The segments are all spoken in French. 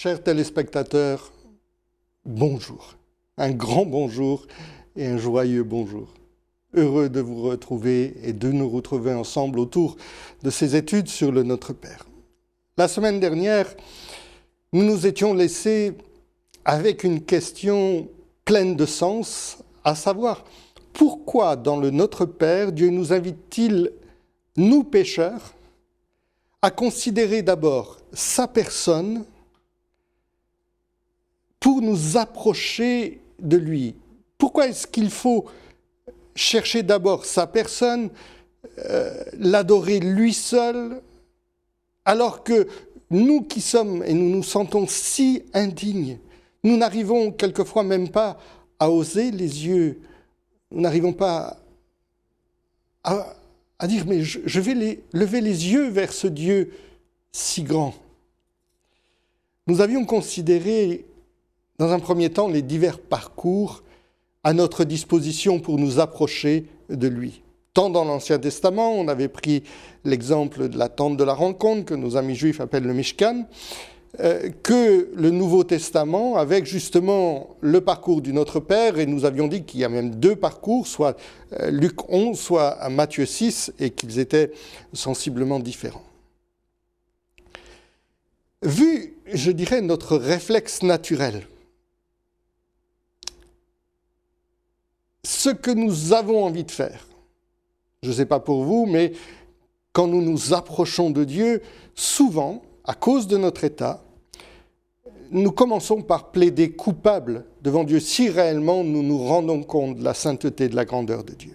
Chers téléspectateurs, bonjour. Un grand bonjour et un joyeux bonjour. Heureux de vous retrouver et de nous retrouver ensemble autour de ces études sur le Notre Père. La semaine dernière, nous nous étions laissés avec une question pleine de sens, à savoir pourquoi dans le Notre Père, Dieu nous invite-t-il, nous pécheurs, à considérer d'abord sa personne pour nous approcher de lui. Pourquoi est-ce qu'il faut chercher d'abord sa personne, l'adorer lui seul, alors que nous qui sommes et nous nous sentons si indignes, nous n'arrivons quelquefois même pas à oser les yeux, nous n'arrivons pas à dire mais je vais lever les yeux vers ce Dieu si grand. Nous avions considéré dans un premier temps les divers parcours à notre disposition pour nous approcher de lui. Tant dans l'Ancien Testament, on avait pris l'exemple de la tente de la rencontre, que nos amis juifs appellent le Mishkan, que le Nouveau Testament, avec justement le parcours du Notre Père, et nous avions dit qu'il y a même deux parcours, soit Luc 11, soit Matthieu 6, et qu'ils étaient sensiblement différents. Vu, je dirais, notre réflexe naturel, ce que nous avons envie de faire, je ne sais pas pour vous, mais quand nous nous approchons de Dieu, souvent, à cause de notre état, nous commençons par plaider coupable devant Dieu si réellement nous nous rendons compte de la sainteté et de la grandeur de Dieu.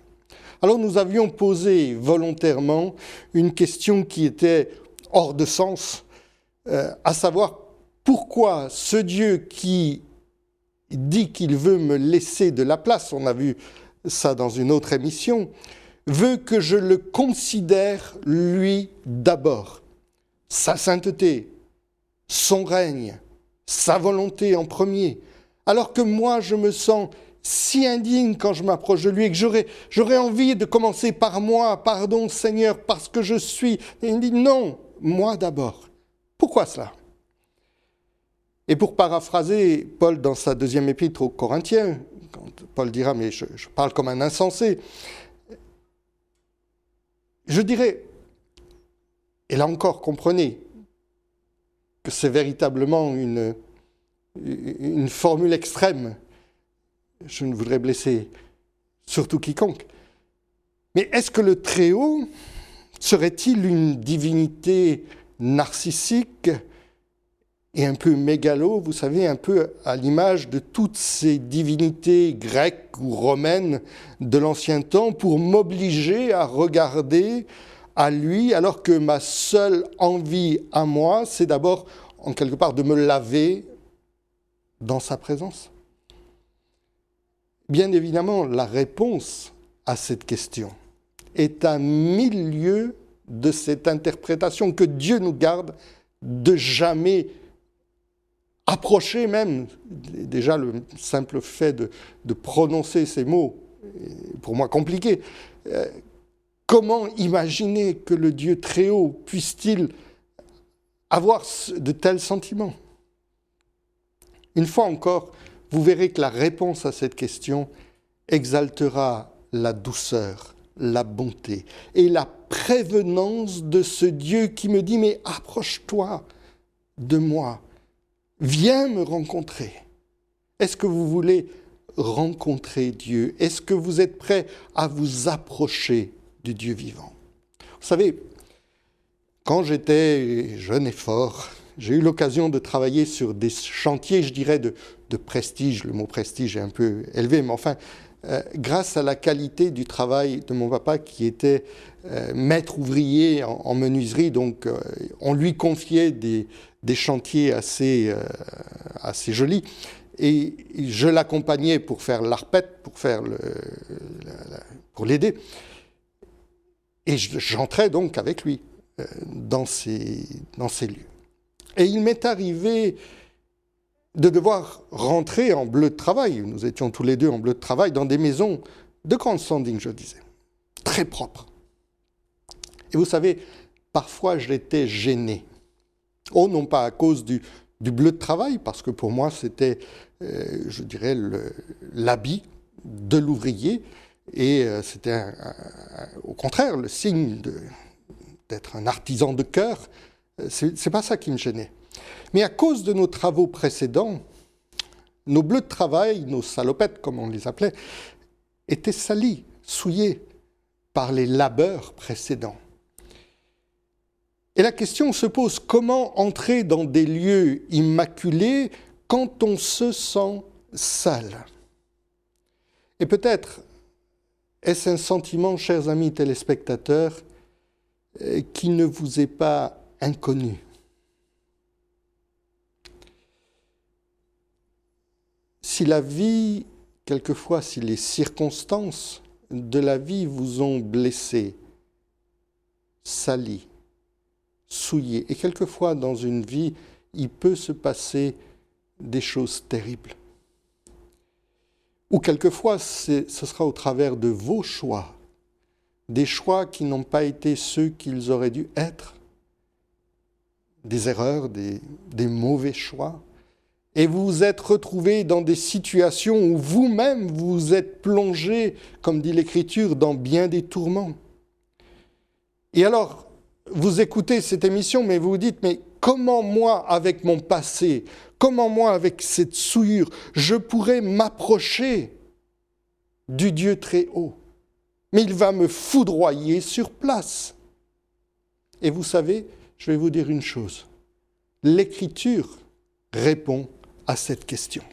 Alors nous avions posé volontairement une question qui était hors de sens, à savoir pourquoi ce Dieu qui dit qu'il veut me laisser de la place, on a vu ça dans une autre émission, veut que je le considère lui d'abord. Sa sainteté, son règne, sa volonté en premier. Alors que moi, je me sens si indigne quand je m'approche de lui et que j'aurais envie de commencer par moi, pardon Seigneur, parce que je suis... Et il dit non, moi d'abord. Pourquoi cela ? Et pour paraphraser Paul dans sa deuxième épître aux Corinthiens, quand Paul dira « mais je parle comme un insensé », je dirais, et là encore comprenez que c'est véritablement une formule extrême, je ne voudrais blesser surtout quiconque, mais est-ce que le Très-Haut serait-il une divinité narcissique et un peu mégalo, vous savez, un peu à l'image de toutes ces divinités grecques ou romaines de l'ancien temps, pour m'obliger à regarder à lui, alors que ma seule envie à moi, c'est d'abord, en quelque part, de me laver dans sa présence. Bien évidemment, la réponse à cette question est à mille lieues de cette interprétation, que Dieu nous garde de jamais approcher même, déjà le simple fait de prononcer ces mots, est pour moi compliqué. Comment imaginer que le Dieu très haut puisse-t-il avoir de tels sentiments ? Une fois encore, vous verrez que la réponse à cette question exaltera la douceur, la bonté et la prévenance de ce Dieu qui me dit « mais approche-toi de moi ». Viens me rencontrer. Est-ce que vous voulez rencontrer Dieu ? Est-ce que vous êtes prêt à vous approcher du Dieu vivant ? Vous savez, quand j'étais jeune et fort, j'ai eu l'occasion de travailler sur des chantiers, je dirais, de prestige. Le mot prestige est un peu élevé, mais enfin, grâce à la qualité du travail de mon papa qui était maître ouvrier en menuiserie, donc on lui confiait des chantiers assez jolis, et je l'accompagnais pour faire l'arpette, pour l'aider, et j'entrais donc avec lui dans ces lieux. Et il m'est arrivé de devoir rentrer en bleu de travail, nous étions tous les deux en bleu de travail, dans des maisons de grand standing, je disais, très propres. Et vous savez, parfois j'étais gêné. Oh, non pas à cause du du bleu de travail, parce que pour moi c'était, je dirais, l'habit de l'ouvrier, et c'était au contraire le signe d'être un artisan de cœur. C'est pas ça qui me gênait. Mais à cause de nos travaux précédents, nos bleus de travail, nos salopettes comme on les appelait, étaient salis, souillés par les labeurs précédents. Et la question se pose, comment entrer dans des lieux immaculés quand on se sent sale? Et peut-être est-ce un sentiment, chers amis téléspectateurs, qui ne vous est pas inconnu. Si la vie, quelquefois, si les circonstances de la vie vous ont blessé, sali, souillé, et quelquefois dans une vie, il peut se passer des choses terribles. Ou quelquefois, ce sera au travers de vos choix, des choix qui n'ont pas été ceux qu'ils auraient dû être, des erreurs, des mauvais choix, et vous vous êtes retrouvés dans des situations où vous-même vous êtes plongé, comme dit l'Écriture, dans bien des tourments. Et alors, vous écoutez cette émission, mais vous vous dites, mais comment moi, avec mon passé, comment moi, avec cette souillure, je pourrais m'approcher du Dieu très haut? Mais il va me foudroyer sur place. Et vous savez, je vais vous dire une chose. L'Écriture répond à cette question.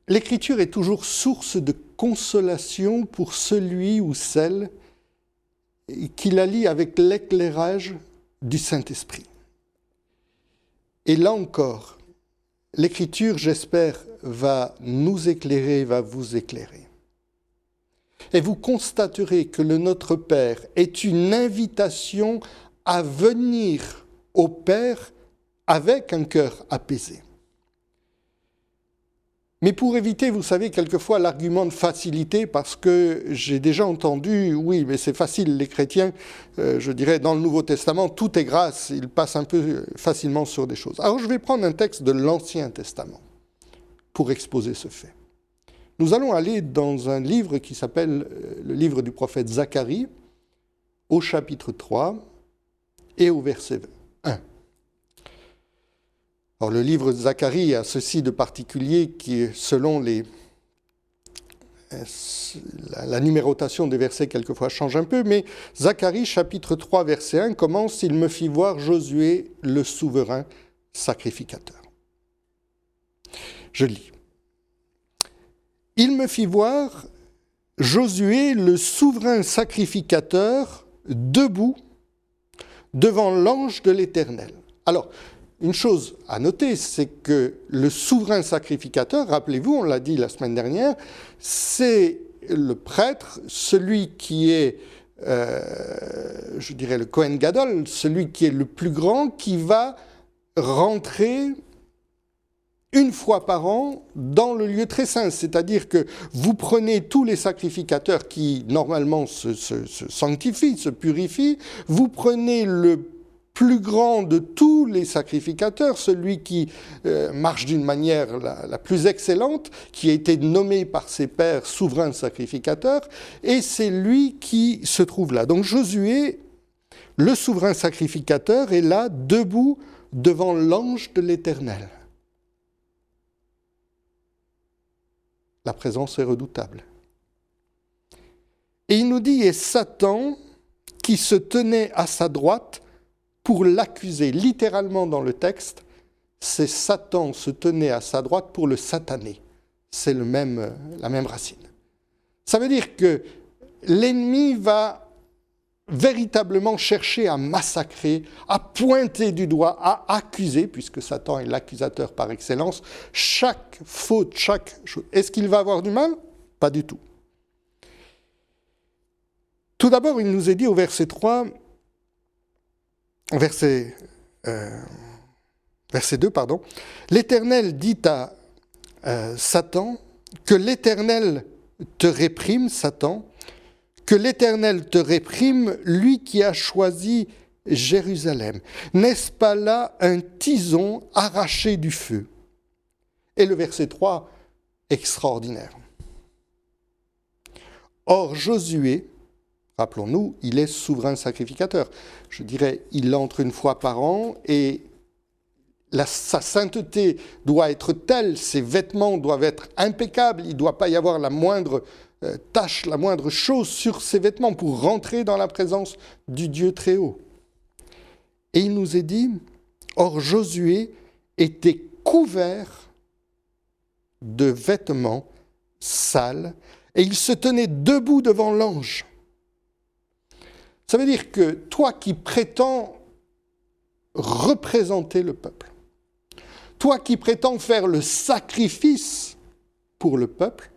L'Écriture est toujours source de consolation pour celui ou celle qui la lit avec l'éclairage du Saint-Esprit. Et là encore, l'Écriture, j'espère, va nous éclairer, va vous éclairer. Et vous constaterez que le Notre Père est une invitation à venir au Père avec un cœur apaisé. Mais pour éviter, vous savez, quelquefois l'argument de facilité, parce que j'ai déjà entendu, oui, mais c'est facile, les chrétiens, je dirais, dans le Nouveau Testament, tout est grâce, ils passent un peu facilement sur des choses. Alors je vais prendre un texte de l'Ancien Testament pour exposer ce fait. Nous allons aller dans un livre qui s'appelle le livre du prophète Zacharie, au chapitre 3 et au verset 1. Alors, le livre de Zacharie a ceci de particulier qui, selon la numérotation des versets, quelquefois change un peu, mais Zacharie, chapitre 3, verset 1, commence « Il me fit voir Josué, le souverain sacrificateur ». Je lis. « Il me fit voir Josué, le souverain sacrificateur, debout devant l'ange de l'Éternel. » Alors, une chose à noter, c'est que le souverain sacrificateur, rappelez-vous, on l'a dit la semaine dernière, c'est le prêtre, celui qui est, je dirais, le Kohen Gadol, celui qui est le plus grand, qui va rentrer une fois par an dans le lieu très saint. C'est-à-dire que vous prenez tous les sacrificateurs qui, normalement, se sanctifient, se purifient, vous prenez le plus grand de tous les sacrificateurs, celui qui marche d'une manière la plus excellente, qui a été nommé par ses pairs souverain sacrificateur, et c'est lui qui se trouve là. Donc Josué, le souverain sacrificateur, est là, debout devant l'ange de l'Éternel. La présence est redoutable. Et il nous dit, et Satan, qui se tenait à sa droite, pour l'accuser. Littéralement dans le texte, c'est Satan se tenait à sa droite pour le sataner. C'est la même racine. Ça veut dire que l'ennemi va véritablement chercher à massacrer, à pointer du doigt, à accuser, puisque Satan est l'accusateur par excellence, chaque faute, chaque chose. Est-ce qu'il va avoir du mal? Pas du tout. Tout d'abord, il nous est dit au verset 3, verset 2, pardon, l'Éternel dit à Satan, que l'Éternel te réprime, Satan, que l'Éternel te réprime, lui qui a choisi Jérusalem? N'est-ce pas là un tison arraché du feu? Et le verset 3, extraordinaire. Or Josué, rappelons-nous, il est souverain sacrificateur. Je dirais, il entre une fois par an et sa sainteté doit être telle, ses vêtements doivent être impeccables, il ne doit pas y avoir la moindre tache, la moindre chose sur ses vêtements pour rentrer dans la présence du Dieu très haut. Et il nous est dit, or Josué était couvert de vêtements sales et il se tenait debout devant l'ange. Ça veut dire que toi qui prétends représenter le peuple, toi qui prétends faire le sacrifice pour le peuple,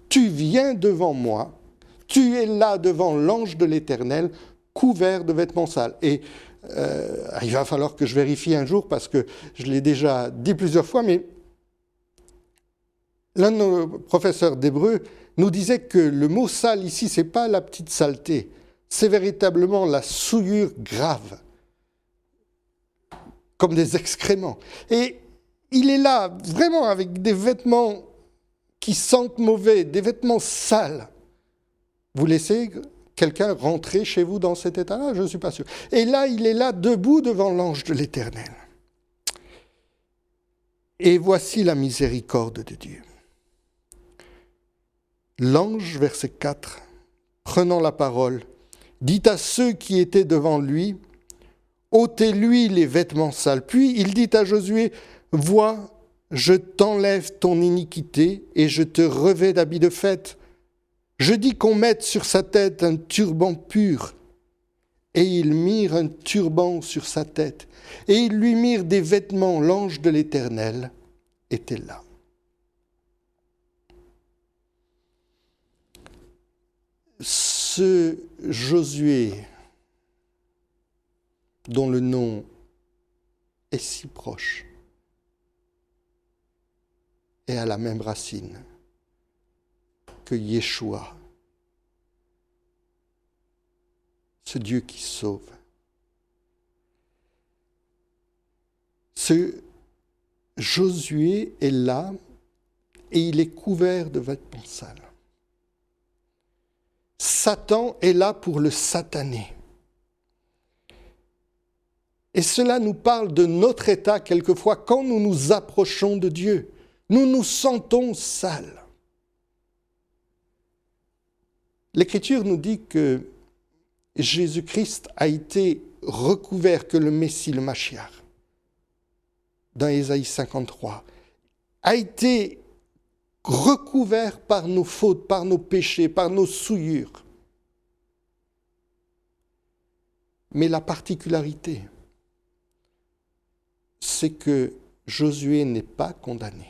tu viens devant moi, tu es là devant l'ange de l'Éternel, couvert de vêtements sales. Et il va falloir que je vérifie un jour, parce que je l'ai déjà dit plusieurs fois, mais l'un de nos professeurs d'hébreu nous disait que le mot sale ici, ce n'est pas la petite saleté, c'est véritablement la souillure grave, comme des excréments. Et il est là, vraiment, avec des vêtements qui sentent mauvais, des vêtements sales. Vous laissez quelqu'un rentrer chez vous dans cet état-là? Je ne suis pas sûr. Et là, il est là, debout devant l'ange de l'Éternel. Et voici la miséricorde de Dieu. L'ange, verset 4, prenant la parole, dit à ceux qui étaient devant lui, « ôtez-lui les vêtements sales. » Puis il dit à Josué, « Vois, je t'enlève ton iniquité et je te revêts d'habits de fête. Je dis qu'on mette sur sa tête un turban pur. » Et ils mirent un turban sur sa tête. Et ils lui mirent des vêtements. L'ange de l'Éternel était là. Ce Josué, dont le nom est si proche, et à la même racine que Yeshua, ce Dieu qui sauve. Ce Josué est là et il est couvert de vêtements sales. Satan est là pour le sataner. Et cela nous parle de notre état quelquefois quand nous nous approchons de Dieu. Nous nous sentons sales. L'Écriture nous dit que Jésus-Christ a été recouvert, que le Messie, le Mashiach, dans Ésaïe 53, a été recouvert par nos fautes, par nos péchés, par nos souillures. Mais la particularité, c'est que Josué n'est pas condamné.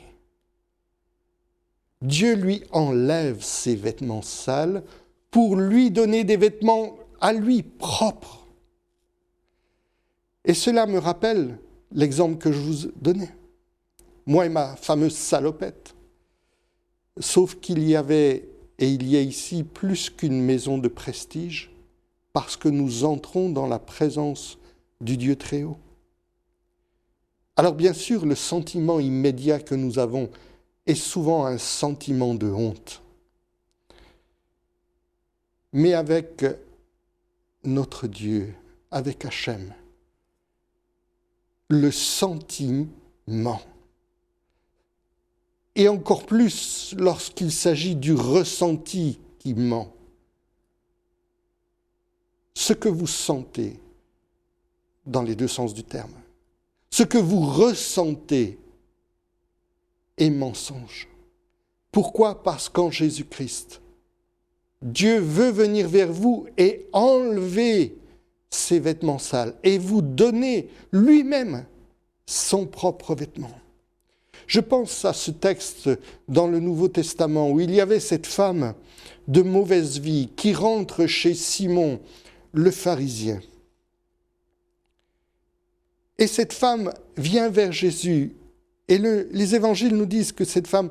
Dieu lui enlève ses vêtements sales pour lui donner des vêtements à lui propres. Et cela me rappelle l'exemple que je vous donnais. Moi et ma fameuse salopette. Sauf qu'il y avait, et il y a ici, plus qu'une maison de prestige, parce que nous entrons dans la présence du Dieu très haut. Alors bien sûr, le sentiment immédiat que nous avons est souvent un sentiment de honte. Mais avec notre Dieu, avec Hachem, le sentiment, et encore plus lorsqu'il s'agit du ressenti qui ment, ce que vous sentez, dans les deux sens du terme, ce que vous ressentez est mensonge. Pourquoi? Parce qu'en Jésus-Christ, Dieu veut venir vers vous et enlever ses vêtements sales et vous donner lui-même son propre vêtement. Je pense à ce texte dans le Nouveau Testament où il y avait cette femme de mauvaise vie qui rentre chez Simon, le pharisien. Et cette femme vient vers Jésus. Et les évangiles nous disent que cette femme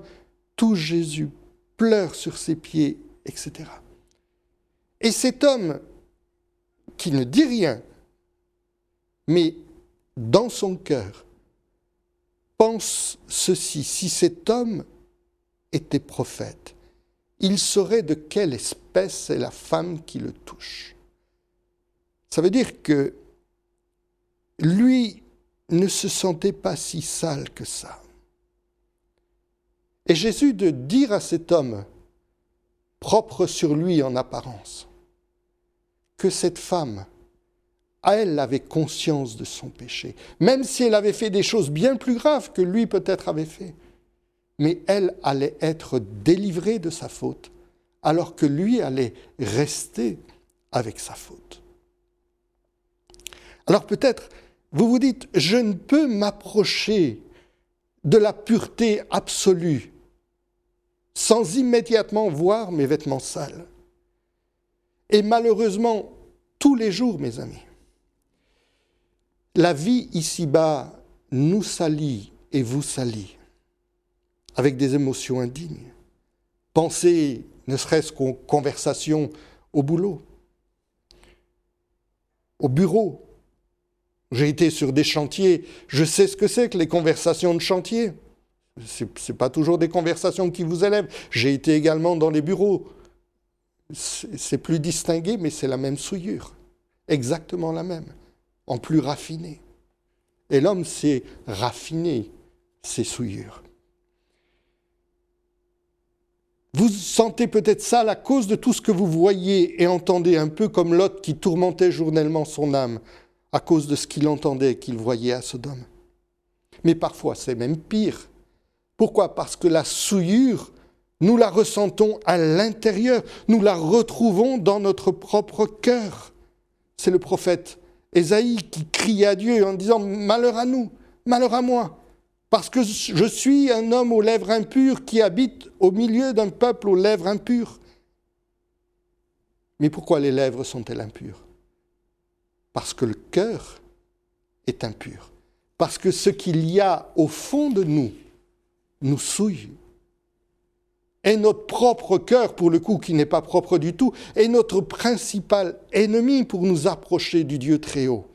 touche Jésus, pleure sur ses pieds, etc. Et cet homme, qui ne dit rien, mais dans son cœur, pense ceci: si cet homme était prophète, il saurait de quelle espèce est la femme qui le touche. Ça veut dire que lui ne se sentait pas si sale que ça. Et Jésus de dire à cet homme, propre sur lui en apparence, que cette femme, elle avait conscience de son péché, même si elle avait fait des choses bien plus graves que lui peut-être avait fait. Mais elle allait être délivrée de sa faute, alors que lui allait rester avec sa faute. Alors peut-être, vous vous dites, je ne peux m'approcher de la pureté absolue sans immédiatement voir mes vêtements sales. Et malheureusement, tous les jours, mes amis, la vie ici-bas nous salit et vous salit avec des émotions indignes. Pensez ne serait-ce qu'aux conversations au boulot, au bureau. J'ai été sur des chantiers, je sais ce que c'est que les conversations de chantier. Ce n'est pas toujours des conversations qui vous élèvent. J'ai été également dans les bureaux. C'est plus distingué, mais c'est la même souillure. Exactement la même, en plus raffiné. Et l'homme s'est raffiné ses souillures. Vous sentez peut-être ça à cause de tout ce que vous voyez et entendez, un peu comme Lot qui tourmentait journellement son âme à cause de ce qu'il entendait et qu'il voyait à Sodome. Mais parfois, c'est même pire. Pourquoi ? Parce que la souillure, nous la ressentons à l'intérieur, nous la retrouvons dans notre propre cœur. C'est le prophète Ésaïe qui crie à Dieu en disant « Malheur à nous, malheur à moi, parce que je suis un homme aux lèvres impures qui habite au milieu d'un peuple aux lèvres impures. » Mais pourquoi les lèvres sont-elles impures ? Parce que le cœur est impur. Parce que ce qu'il y a au fond de nous souille. Et notre propre cœur, pour le coup, qui n'est pas propre du tout, est notre principal ennemi pour nous approcher du Dieu très haut.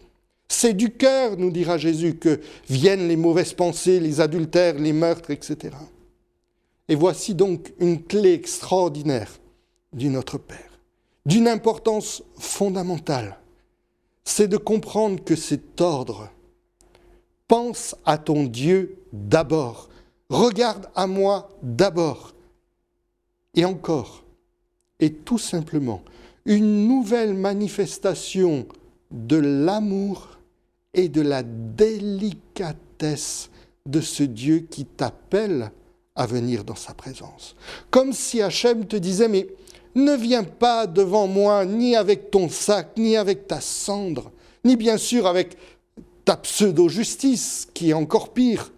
C'est du cœur, nous dira Jésus, que viennent les mauvaises pensées, les adultères, les meurtres, etc. Et voici donc une clé extraordinaire du Notre Père, d'une importance fondamentale. C'est de comprendre que cet ordre, pense à ton Dieu d'abord, regarde à moi d'abord. Et encore, et tout simplement, une nouvelle manifestation de l'amour et de la délicatesse de ce Dieu qui t'appelle à venir dans sa présence. Comme si Hachem te disait, mais ne viens pas devant moi ni avec ton sac, ni avec ta cendre, ni bien sûr avec ta pseudo-justice, qui est encore pire.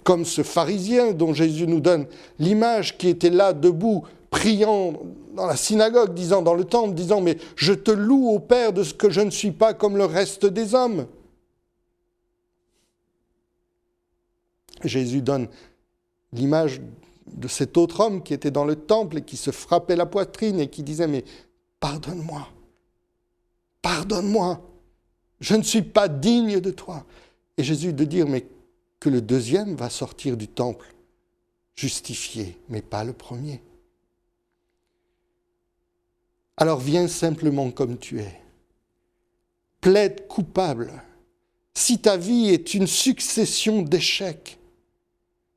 Comme ce pharisien dont Jésus nous donne l'image, qui était là debout, priant dans la synagogue, dans le temple, disant « Mais je te loue au Père de ce que je ne suis pas comme le reste des hommes. » Jésus donne l'image de cet autre homme qui était dans le temple et qui se frappait la poitrine et qui disait « Mais pardonne-moi, pardonne-moi, je ne suis pas digne de toi. » Et Jésus de dire « Mais que le deuxième va sortir du temple justifié, mais pas le premier. » Alors viens simplement comme tu es. Plaide coupable. Si ta vie est une succession d'échecs,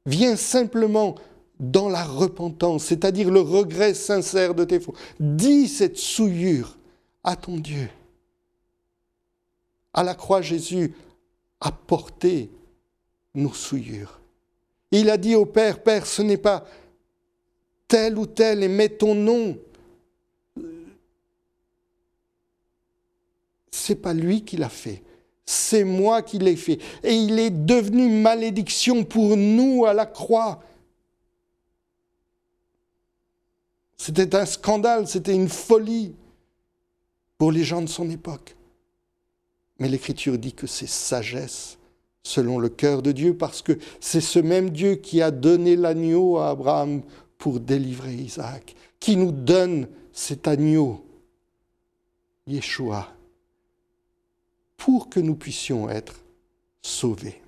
viens simplement dans la repentance, c'est-à-dire le regret sincère de tes fautes. Dis cette souillure à ton Dieu. À la croix, Jésus a porté nos souillures. Il a dit au Père, « Père, ce n'est pas tel ou tel, et mets ton nom. » C'est pas lui qui l'a fait, c'est moi qui l'ai fait. Et il est devenu malédiction pour nous à la croix. C'était un scandale, c'était une folie pour les gens de son époque. Mais l'Écriture dit que c'est sagesse selon le cœur de Dieu, parce que c'est ce même Dieu qui a donné l'agneau à Abraham pour délivrer Isaac, qui nous donne cet agneau, Yeshua, pour que nous puissions être sauvés.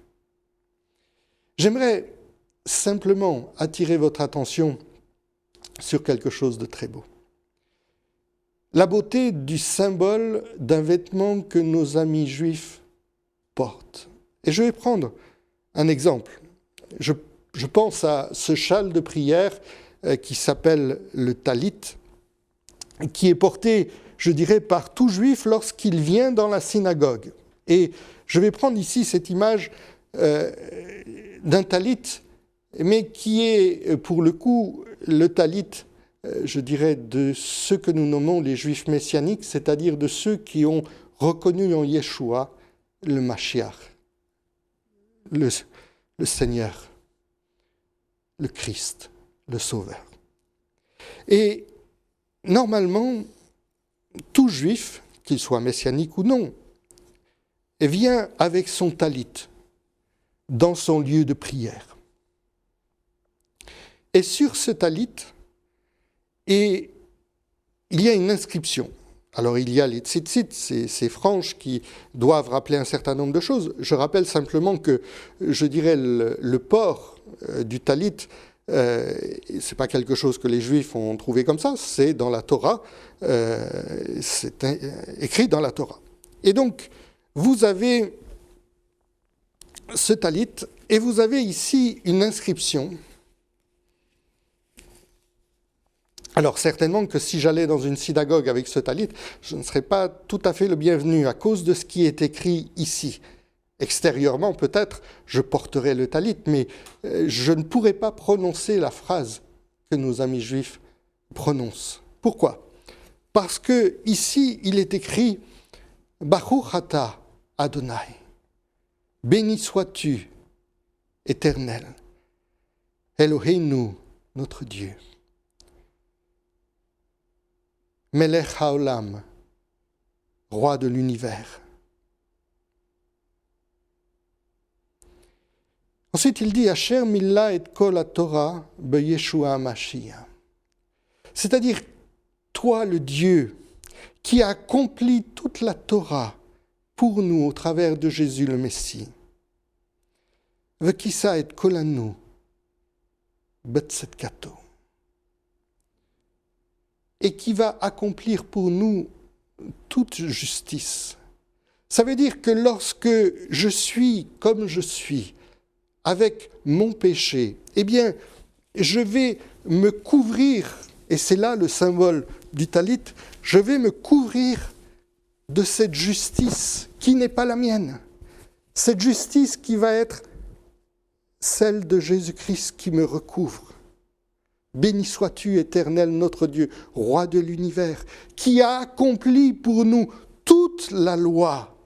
J'aimerais simplement attirer votre attention sur quelque chose de très beau. La beauté du symbole d'un vêtement que nos amis juifs portent. Et je vais prendre un exemple. Je pense à ce châle de prière qui s'appelle le talit, qui est porté, je dirais, par tout juif lorsqu'il vient dans la synagogue. Et je vais prendre ici cette image d'un talit, mais qui est, pour le coup, le talit, je dirais, de ceux que nous nommons les juifs messianiques, c'est-à-dire de ceux qui ont reconnu en Yeshua le Mashiach, le Seigneur, le Christ, le Sauveur. Et normalement, tout juif, qu'il soit messianique ou non, vient avec son talit dans son lieu de prière. Et sur ce talit, il y a une inscription. Alors il y a les tzitzit, ces franges qui doivent rappeler un certain nombre de choses. Je rappelle simplement que, je dirais, le port du talit, c'est pas quelque chose que les Juifs ont trouvé comme ça, c'est dans la Torah, c'est écrit dans la Torah. Et donc, vous avez ce talit, et vous avez ici une inscription. Alors certainement que si j'allais dans une synagogue avec ce talit, je ne serais pas tout à fait le bienvenu à cause de ce qui est écrit ici. Extérieurement, peut-être, je porterais le talit, mais je ne pourrais pas prononcer la phrase que nos amis juifs prononcent. Pourquoi ? Parce que ici, il est écrit « Baruch ata Adonai » « Béni sois-tu, Éternel, Eloheinu, notre Dieu. » Melech haolam, roi de l'univers. Ensuite, il dit Asher milla et kol haTorah beyeshua HaMashiach. C'est-à-dire, toi, le Dieu, qui a accompli toute la Torah pour nous au travers de Jésus le Messie. Vekisa et kolanu betzetkato. Et qui va accomplir pour nous toute justice. Ça veut dire que lorsque je suis comme je suis, avec mon péché, eh bien, je vais me couvrir, et c'est là le symbole du talit, je vais me couvrir de cette justice qui n'est pas la mienne. Cette justice qui va être celle de Jésus-Christ qui me recouvre. Béni sois-tu, Éternel, notre Dieu, roi de l'univers, qui a accompli pour nous toute la loi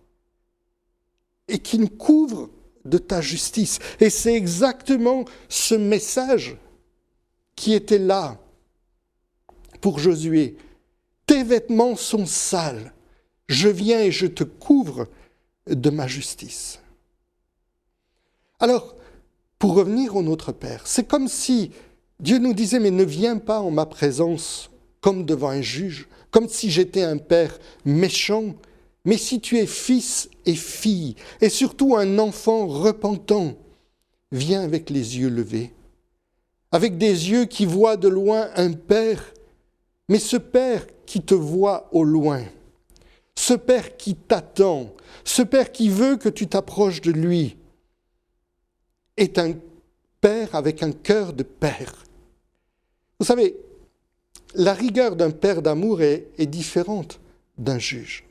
et qui nous couvre de ta justice. Et c'est exactement ce message qui était là pour Josué. Tes vêtements sont sales. Je viens et je te couvre de ma justice. Alors, pour revenir au Notre Père, c'est comme si Dieu nous disait, mais ne viens pas en ma présence comme devant un juge, comme si j'étais un père méchant, mais si tu es fils et fille, et surtout un enfant repentant, viens avec les yeux levés, avec des yeux qui voient de loin un père, mais ce père qui te voit au loin, ce père qui t'attend, ce père qui veut que tu t'approches de lui, est un père avec un cœur de père. Vous savez, la rigueur d'un père d'amour est différente d'un juge.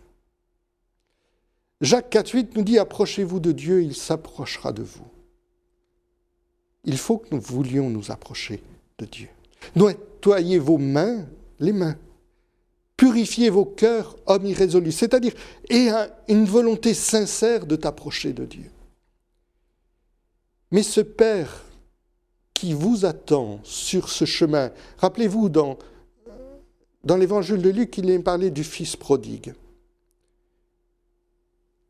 Jacques 4,8 nous dit « Approchez-vous de Dieu, il s'approchera de vous ». Il faut que nous voulions nous approcher de Dieu. Nettoyez vos mains, les mains. Purifiez vos cœurs, hommes irrésolus. C'est-à-dire, ayez une volonté sincère de t'approcher de Dieu. Mais ce Père qui vous attend sur ce chemin, rappelez-vous, dans l'évangile de Luc, il est parlé du fils prodigue.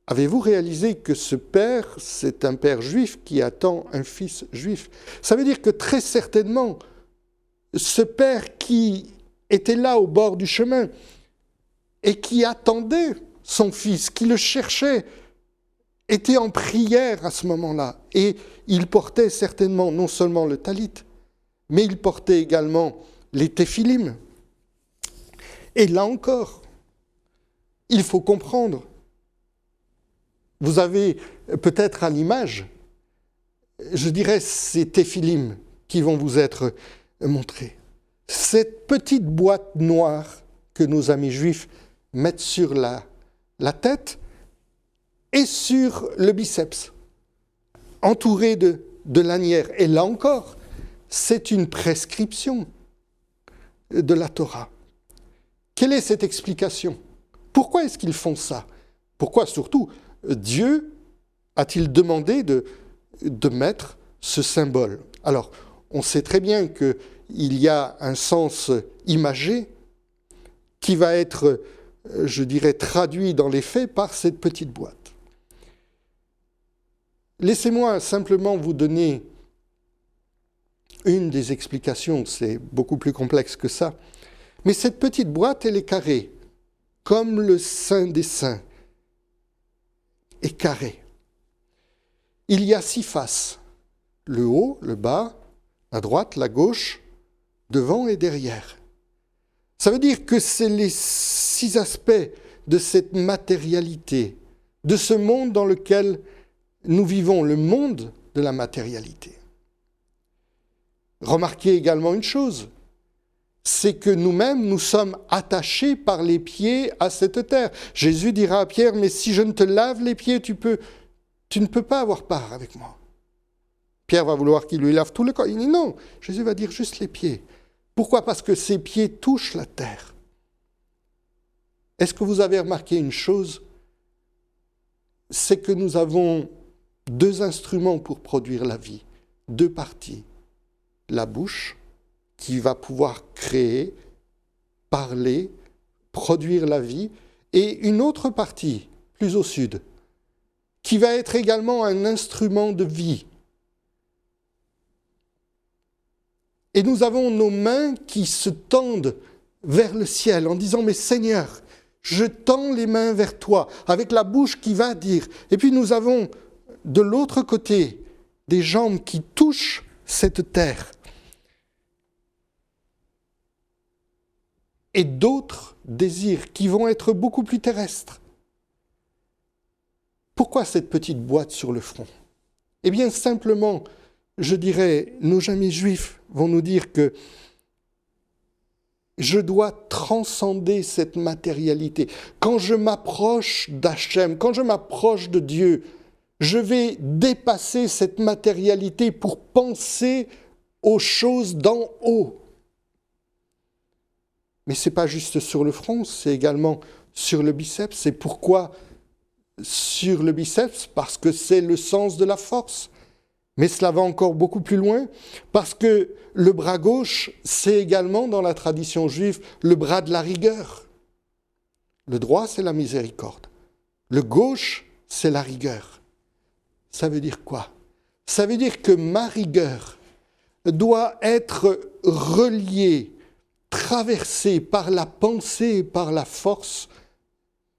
Avez-vous réalisé que ce père, c'est un père juif qui attend un fils juif? Ça veut dire que très certainement, ce père qui était là au bord du chemin et qui attendait son fils, qui le cherchait, était en prière à ce moment-là. Et il portait certainement non seulement le talit, mais il portait également les téphilim. Et là encore, il faut comprendre. Vous avez peut-être à l'image, je dirais, ces téphilim qui vont vous être montrés. Cette petite boîte noire que nos amis juifs mettent sur la tête et sur le biceps, entouré de lanières. Et là encore, c'est une prescription de la Torah. Quelle est cette explication? Pourquoi est-ce qu'ils font ça? Pourquoi surtout Dieu a-t-il demandé de mettre ce symbole? Alors, on sait très bien qu'il y a un sens imagé qui va être, je dirais, traduit dans les faits par cette petite boîte. Laissez-moi simplement vous donner une des explications, c'est beaucoup plus complexe que ça. Mais cette petite boîte, elle est carrée, comme le Saint des Saints est carré. Il y a 6 faces, le haut, le bas, la droite, la gauche, devant et derrière. Ça veut dire que c'est les 6 aspects de cette matérialité, de ce monde dans lequel nous vivons, le monde de la matérialité. Remarquez également une chose, c'est que nous-mêmes, nous sommes attachés par les pieds à cette terre. Jésus dira à Pierre, mais si je ne te lave les pieds, tu ne peux pas avoir part avec moi. Pierre va vouloir qu'il lui lave tout le corps. Il dit non, Jésus va dire juste les pieds. Pourquoi? Parce que ses pieds touchent la terre. Est-ce que vous avez remarqué une chose? C'est que nous avons 2 instruments pour produire la vie, 2 parties. La bouche, qui va pouvoir créer, parler, produire la vie, et une autre partie, plus au sud, qui va être également un instrument de vie. Et nous avons nos mains qui se tendent vers le ciel en disant « Mais Seigneur, je tends les mains vers toi », avec la bouche qui va dire. Et puis nous avons de l'autre côté des jambes qui touchent cette terre. Et d'autres désirs qui vont être beaucoup plus terrestres. Pourquoi cette petite boîte sur le front? Eh bien, simplement, je dirais, nos amis juifs vont nous dire que je dois transcender cette matérialité. Quand je m'approche d'Hachem, quand je m'approche de Dieu, je vais dépasser cette matérialité pour penser aux choses d'en haut. Mais ce n'est pas juste sur le front, c'est également sur le biceps. C'est pourquoi sur le biceps? Parce que c'est le sens de la force. Mais cela va encore beaucoup plus loin, parce que le bras gauche, c'est également, dans la tradition juive, le bras de la rigueur. Le droit, c'est la miséricorde. Le gauche, c'est la rigueur. Ça veut dire quoi? Ça veut dire que ma rigueur doit être reliée, traversée par la pensée et par la force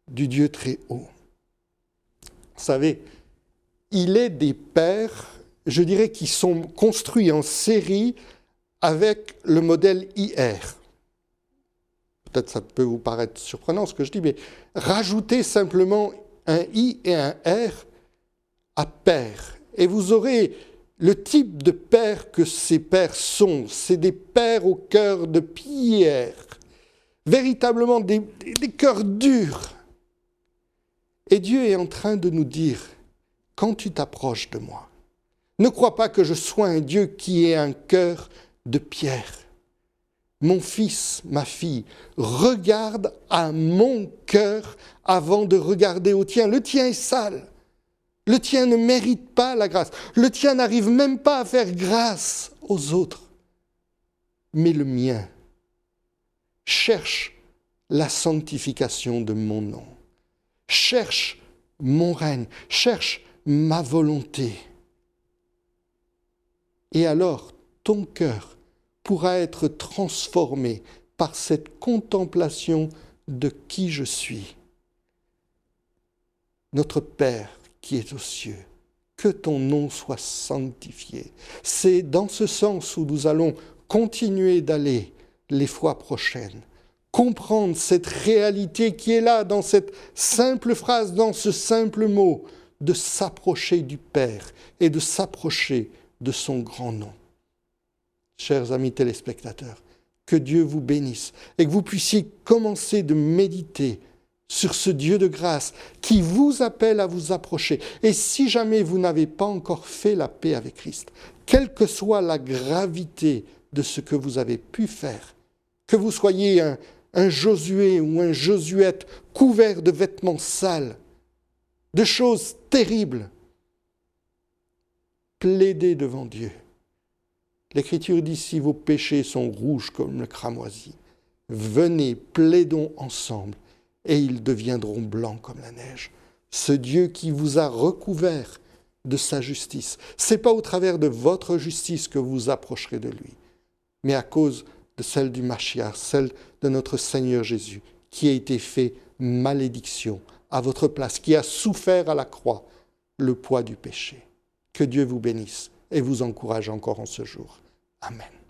du Dieu très haut. Vous savez, il est des pères, je dirais, qui sont construits en série avec le modèle IR. Peut-être ça peut vous paraître surprenant ce que je dis, mais rajoutez simplement un I et un R à père. Et vous aurez le type de père que ces pères sont. C'est des pères au cœur de pierre, véritablement des cœurs durs. Et Dieu est en train de nous dire, quand tu t'approches de moi, ne crois pas que je sois un Dieu qui ait un cœur de pierre. Mon fils, ma fille, regarde à mon cœur avant de regarder au tien. Le tien est sale. Le tien ne mérite pas la grâce. Le tien n'arrive même pas à faire grâce aux autres. Mais le mien cherche la sanctification de mon nom. Cherche mon règne. Cherche ma volonté. Et alors, ton cœur pourra être transformé par cette contemplation de qui je suis. Notre Père qui est aux cieux, que ton nom soit sanctifié. C'est dans ce sens où nous allons continuer d'aller les fois prochaines. Comprendre cette réalité qui est là, dans cette simple phrase, dans ce simple mot, de s'approcher du Père et de s'approcher de son grand nom. Chers amis téléspectateurs, que Dieu vous bénisse et que vous puissiez commencer de méditer sur ce Dieu de grâce qui vous appelle à vous approcher. Et si jamais vous n'avez pas encore fait la paix avec Christ, quelle que soit la gravité de ce que vous avez pu faire, que vous soyez un Josué ou un Josuette couvert de vêtements sales, de choses terribles, plaidez devant Dieu. L'Écriture dit, si vos péchés sont rouges comme le cramoisi, venez, plaidons ensemble, et ils deviendront blancs comme la neige. Ce Dieu qui vous a recouvert de sa justice, ce n'est pas au travers de votre justice que vous vous approcherez de lui, mais à cause de celle du Mashiach, celle de notre Seigneur Jésus, qui a été fait malédiction à votre place, qui a souffert à la croix le poids du péché. Que Dieu vous bénisse et vous encourage encore en ce jour. Amen.